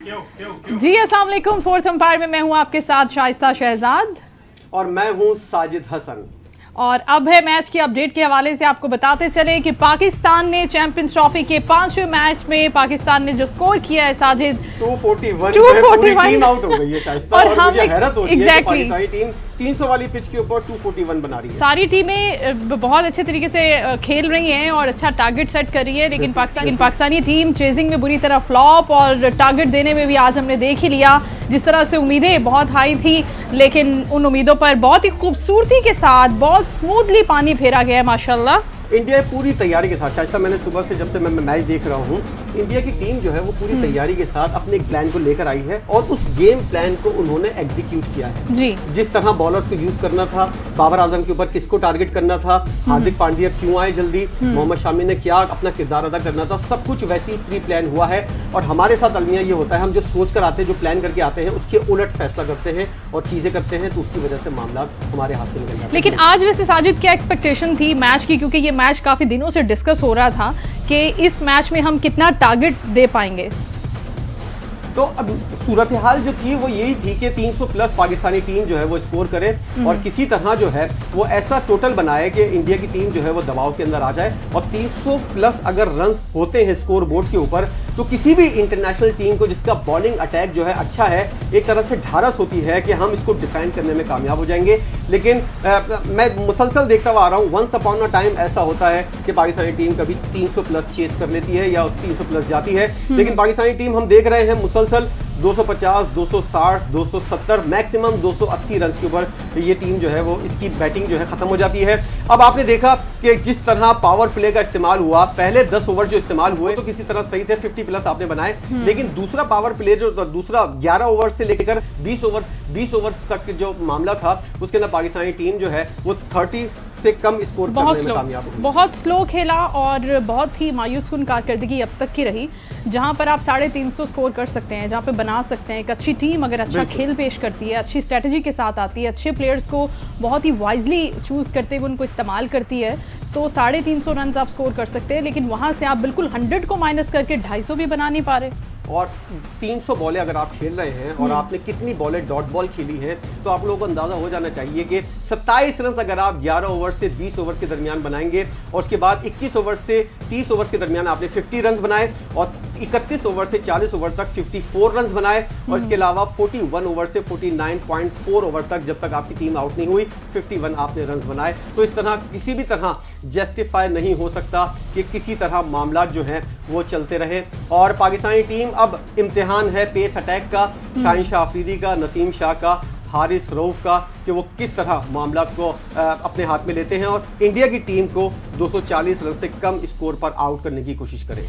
जी अस्सलाम वालेकुम। Fourth umpire में मैं हूं आपके साथ शाइस्ता शहजाद और मैं हूं साजिद हसन। और अब है मैच की अपडेट के हवाले से आपको बताते चले कि पाकिस्तान ने चैंपियंस ट्रॉफी के 5वें मैच में पाकिस्तान ने जो स्कोर किया है साजिद 241 टीम आउट हो गई है शाइस्ता। और हम मुझे हैरत होती है कि exactly, पाकिस्तानी टीम 300 वाली पिच के ऊपर 241 बना रही है। सारी टीमें बहुत अच्छे तरीके से खेल रही हैं और अच्छा टारगेट सेट कर रही है, लेकिन पाकिस्तानी टीम चेजिंग में बुरी तरह फ्लॉप और टारगेट देने में भी आज हमने देख ही लिया। जिस तरह से उम्मीदें बहुत हाई थी, लेकिन उन उम्मीदों पर बहुत ही खूबसूरती के साथ बहुत स्मूथली पानी फेरा गया है माशाल्लाह। इंडिया पूरी तैयारी के साथ, शायद मैंने सुबह से जब से मैं मैच देख रहा हूँ, इंडिया की टीम जो है वो पूरी तैयारी के साथ अपने प्लान को लेकर आई है और उस गेम प्लान को उन्होंने एग्जीक्यूट किया है। जी जिस तरह बॉलर्स को यूज करना था, बाबर आजम के ऊपर किसको टारगेट करना था, हार्दिक पांड्या क्यों आए जल्दी, मोहम्मद शामी ने क्या अपना किरदार अदा करना था, सब कुछ वैसे ही प्री प्लान हुआ है। और हमारे साथ अलमिया ये होता है, हम जो सोच कर आते हैं, जो प्लान करके आते हैं, उसके उलट फैसला करते हैं और चीजें करते हैं, तो उसकी वजह से मामला हमारे हाथ से निकल जाते हैं। लेकिन आज वैसे साजिद क्या एक्सपेक्टेशन थी मैच की, क्योंकि ये मैच काफी दिनों से डिस्कस हो रहा था कि इस मैच में हम कितना टारगेट दे पाएंगे? तो अब सूरत हाल जो थी वो यही थी कि 300 प्लस पाकिस्तानी टीम जो है वो स्कोर करे और किसी तरह जो है वो ऐसा टोटल बनाए कि इंडिया की टीम जो है वो दबाव के अंदर आ जाए। और 300 प्लस अगर रन होते हैं स्कोर बोर्ड के ऊपर, तो किसी भी इंटरनेशनल टीम को जिसका बॉलिंग अटैक जो है अच्छा है, एक तरह से ढारस होती है कि हम इसको डिफेंड करने में कामयाब हो जाएंगे। लेकिन मैं मुसलसल देखता हुआ आ रहा हूँ, वंस अपॉन अ टाइम ऐसा होता है कि पाकिस्तानी टीम कभी 300 प्लस चेस कर लेती है या 300 प्लस जाती है। लेकिन पाकिस्तानी टीम हम देख रहे हैं मुसलसल 250, 260, 270, मैक्सिमम 280 रन के ऊपर ये टीम जो है वो इसकी बैटिंग जो है खत्म हो जाती है। अब आपने देखा कि जिस तरह पावर प्ले का इस्तेमाल हुआ, पहले 10 ओवर जो इस्तेमाल हुए तो किसी तरह सही थे, 50 प्लस आपने बनाए, लेकिन दूसरा पावर प्ले जो दूसरा 11 ओवर से लेकर 20 ओवर तक जो मामला था, उसके अंदर पाकिस्तानी टीम जो है वो 30 से कम स्कोर करने में कामयाब हुई। बहुत स्लो खेला और बहुत ही मायूसकुन कारकर्दगी अब तक की रही, जहां पर आप 350 स्कोर कर सकते हैं, जहां पे बना सकते हैं। एक अच्छी टीम अगर अच्छा खेल पेश करती है, अच्छी स्ट्रेटजी के साथ आती है, अच्छे प्लेयर्स को बहुत ही वाइजली चूज करते हुए उनको इस्तेमाल करती है, तो 350 रन आप स्कोर कर सकते हैं। लेकिन वहां से आप बिल्कुल 100 को माइनस करके 250 भी बना नहीं पा रहे। और 300 बॉलें अगर आप खेल रहे हैं और आपने कितनी बॉलें डॉट बॉल खेली है, तो आप लोगों को अंदाजा हो जाना चाहिए कि 27 रन अगर आप 11 ओवर से 20 ओवर के दरमियान बनाएंगे और उसके बाद 21 ओवर से 30 ओवर के दरमियान आपने 50 रन बनाए और 31 ओवर से 40 ओवर तक 54 रन बनाए और इसके अलावा 41 ओवर से 49.4 ओवर तक, जब तक आपकी टीम आउट नहीं हुई, 51 आपने रन बनाए। तो इस तरह किसी भी तरह जस्टिफाई नहीं हो सकता कि किसी तरह मामला जो हैं वो चलते रहे। और पाकिस्तानी टीम अब इम्तिहान है पेस अटैक का, शाहीन शाह अफरीदी का, नसीम शाह का, हारिस रऊफ का, कि वो किस तरह मामला को अपने हाथ में लेते हैं और इंडिया की टीम को 240 रन से कम स्कोर पर आउट करने की कोशिश करें।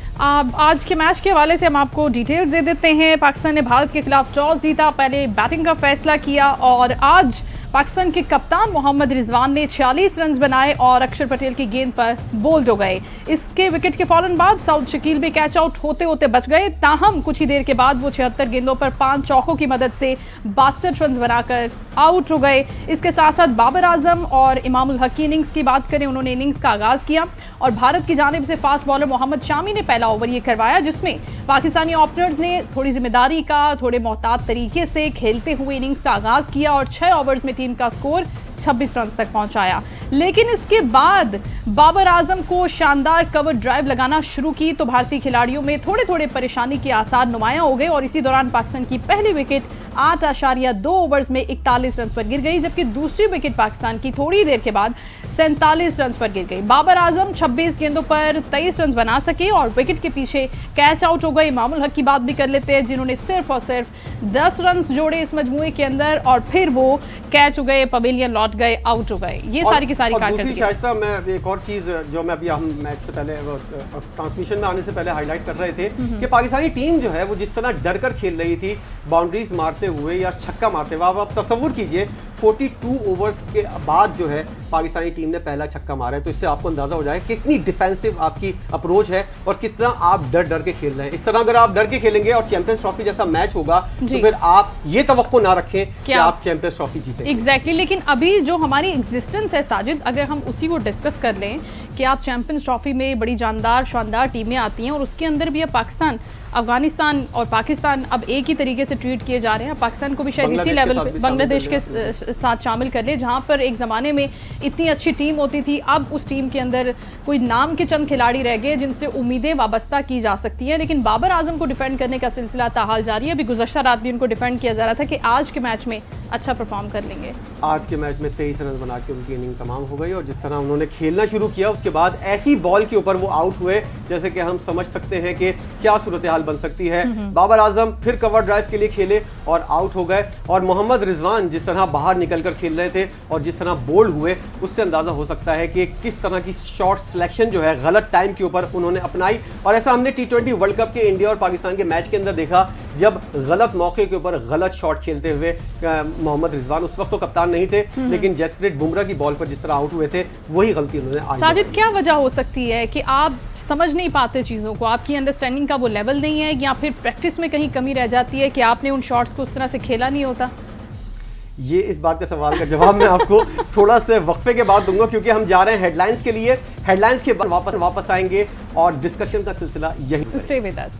आज के मैच के हवाले से हम आपको डिटेल्स दे देते हैं। पाकिस्तान ने भारत के खिलाफ टॉस जीता, पहले बैटिंग का फैसला किया और आज पाकिस्तान के कप्तान मोहम्मद रिजवान ने 46 रन बनाए और अक्षर पटेल की गेंद पर बोल्ड हो गए। इसके विकेट के फौरन बाद साउथ शकील भी कैच आउट होते होते बच गए, ताहम कुछ ही देर के बाद वो 76 गेंदों पर 5 चौकों की मदद से 62 रन बनाकर आउट हो गए। इसके साथ साथ बाबर आजम और इमामुल हक की इनिंग्स की बात करें, उन्होंने इनिंग्स का आगाज किया और भारत की जानिब से फास्ट बॉलर मोहम्मद शामी ने पहला ओवर ये करवाया, जिसमें पाकिस्तानी ओपनर्स ने थोड़ी जिम्मेदारी का, थोड़े मोहतात तरीके से खेलते हुए इनिंग्स का आगाज किया और 6 ओवर्स में टीम का स्कोर 26 रन तक पहुंचाया। लेकिन इसके बाद बाबर आजम को शानदार कवर ड्राइव लगाना शुरू की तो भारतीय खिलाड़ियों में थोड़े थोड़े परेशानी के आसार नुमायां हो गए और इसी दौरान पाकिस्तान की पहली विकेट 8.2 ओवर्स में 41 रन पर गिर गई, जबकि दूसरी विकेट पाकिस्तान की थोड़ी देर के बाद 47 रन पर गिर गई। बाबर आजम 26 गेंदों पर 23 रन बना सके और विकेट के पीछे कैच आउट हो गए। इमामुल हक की बात भी कर लेते हैं, जिन्होंने सिर्फ और सिर्फ 10 रन जोड़े इस मजमूए के अंदर और फिर वो कैच हो गए, पवेलियन लौट गए, आउट हो गए। ये सारी की सारी कारकर्दगी। शाइस्ता, मैं एक और चीज जो मैं अभी हम मैच से पहले ट्रांसमिशन में आने से पहले हाईलाइट कर रहे थे कि पाकिस्तानी टीम जो है वो जिस तरह डर कर खेल रही थी, बाउंड्रीज मारते हुए या छक्का मारते हुए, आप तस्वुर कीजिए 42 ओवर्स के बाद जो है पाकिस्तानी टीम ने पहला छक्का मारा है, तो इससे आपको अंदाजा हो जाए कितनी डिफेंसिव आपकी अप्रोच है और कितना आप डर डर के खेल रहे हैं। इस तरह अगर आप डर के खेलेंगे और चैंपियंस ट्रॉफी जैसा मैच होगा तो फिर आप ये तवक्को ना रखें कि आप चैंपियंस ट्रॉफी जीतेंगे। एग्जैक्टली। लेकिन अभी जो हमारी एग्जिस्टेंस है साजिद, अगर हम उसी को डिस्कस कर लें कि आप चैंपियंस ट्रॉफी में बड़ी जानदार शानदार टीमें आती हैं और उसके अंदर भी अब पाकिस्तान, अफगानिस्तान और पाकिस्तान अब एक ही तरीके से ट्रीट किए जा रहे हैं। पाकिस्तान को भी शायद इसी लेवल पे बांग्लादेश के साथ शामिल कर ले, जहां पर एक ज़माने में इतनी अच्छी टीम होती थी, अब उस टीम के अंदर कोई नाम के चंद खिलाड़ी रह गए जिनसे उम्मीदें वाबस्ता की जा सकती हैं। लेकिन बाबर आजम को डिफेंड करने का सिलसिला ताहाल जारी है। अभी गुज़श्ता रात भी उनको डिफेंड किया जा रहा था कि आज के मैच में अच्छा परफॉर्म कर लेंगे। आज के मैच में 23 रन बना के उनकी इनिंग तमाम हो गई और जिस तरह उन्होंने खेलना शुरू किया उसके बाद ऐसी बॉल के ऊपर वो आउट हुए जैसे कि हम समझ सकते हैं कि क्या सूरत हाल बन सकती है। बाबर आजम फिर कवर ड्राइव के लिए खेले और आउट हो गए और मोहम्मद रिजवान जिस तरह बाहर निकलकर खेल रहे थे और जिस तरह बोल्ड हुए उससे अंदाजा हो सकता है कि किस तरह की शॉट सिलेक्शन जो है गलत टाइम के ऊपर उन्होंने अपनाई। और ऐसा हमने T20 वर्ल्ड कप के इंडिया और पाकिस्तान के मैच के अंदर देखा, जब गलत मौके के ऊपर गलत शॉट खेलते हुए मोहम्मद रिजवान उस वक्त तो कप्तान नहीं थे लेकिन जसप्रीत बुमराह की बॉल पर जिस तरह आउट हुए थे वही गलती उन्होंने आज। साजिद, क्या वजह हो सकती है कि आप समझ नहीं पाते चीज़ों को, आपकी अंडरस्टैंडिंग का वो लेवल नहीं है, या फिर प्रैक्टिस में कहीं कमी रह जाती है कि आपने उन शॉट्स को उस तरह से खेला नहीं होता? ये इस बात के सवाल का जवाब मैं आपको थोड़ा से वक्फे के बाद दूंगा क्योंकि हम जा रहे हैं हेडलाइंस के लिए। हेडलाइंस के बाद वापस आएंगे और डिस्कशन का सिलसिला यही। Stay with us.